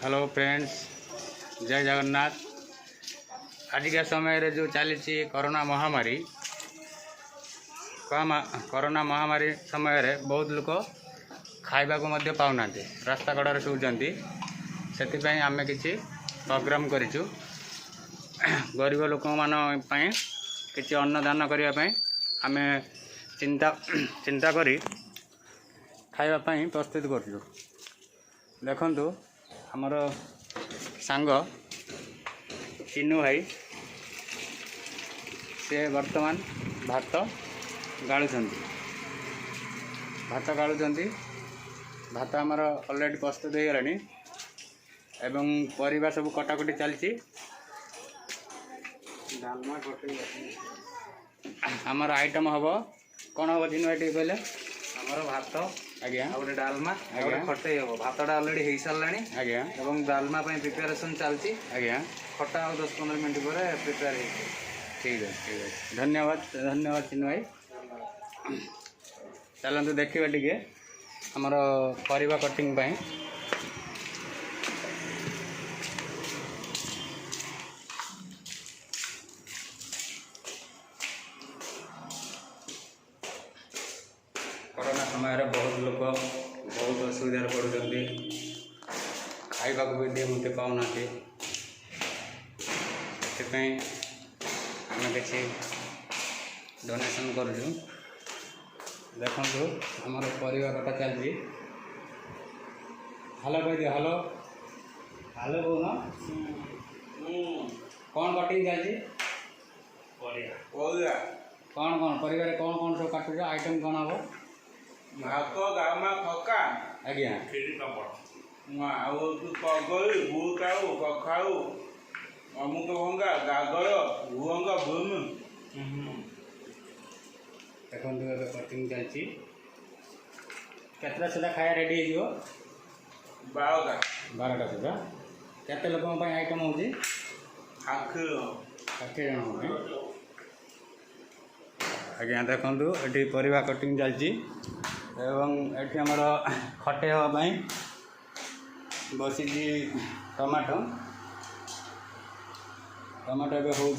Hello friends, जय जगन्नाथ। आज के समय रे जो चली कोरोना महामारी समय रे बहुत लोग खाइबा को मध्य पाउना रास्ता कड़े शोचती से आम किसी प्रोग्राम करूँ गरीब लोक मान किसी अन्नदान करने आम चिंता चिंता करी खाइबापी प्रस्तुत करूँ। देखंतु हमर सांग चिन्नू भाई से वर्तमान भात गालुंट भात आमर अलरेडी प्रस्तुत हो गलानी एवं परिबा सब कटाकटी चलती आमर आइटम हम कौन हम चिन्नू भाई कहले आमर भात आज्ञा गोटे डालमा खटे हम भातटा अलरेडी हो सारा आज्ञा एवं डालमा प्रिपेरेसन चलती आज्ञा खटा आ 10-15 मिनट पर प्रिपेयर हो। ठीक है धन्यवाद धन्यवाद चिन्नू भाई। चलते देखा टे आमर परिबा कटिंग पाई कोरोना समय बहुत लोग बहुत असुविधा पड़ुंट खाइबा भी टे मत पाऊना से आम किसी डोनेशन करूँ। देखु आमर परिवा कटा चलती हेलो कह दियो हेलो हेलो कौन कटिंग चलती कौन कौन परिवार कौन सब काटुच आइटम कौन हम भात डालमा खका आज्ञा कगली बुकाऊ कखाऊ अमुकभंगा गागर भुअंगा भूम देखो कटिंग चलती केतटा सुधा खाया रेडी हो 12टा सुधा केते लोक आइटम हो 60 जन आज्ञा। देखु ये परिवा कटिंग चलती एवं ये आमर खटे हाँपाई बसी टमाटो टमाटो ए हूँ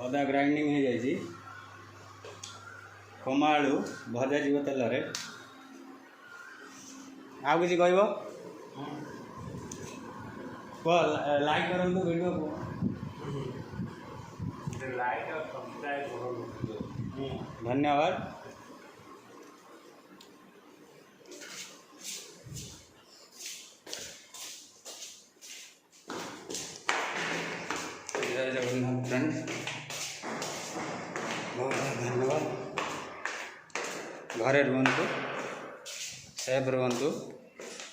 अदा ग्राइंडिंग हो जाए खमा आलू भजा जीव तेल आ किसी कह लाइक करूँ वीडियो को लाइक और सब्सक्राइब करो। धन्यवाद। जय जगन्नाथ फ्रेंड्स, बहुत धन्यवाद। घरे रुहतु सेफ रुहतु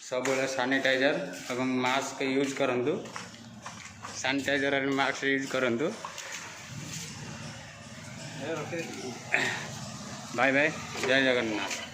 सब सैनिटाइजर एवं मास्क यूज करंतु सैनिटाइजर और मास्क यूज करंतु। बाय बाय, जय जगन्नाथ।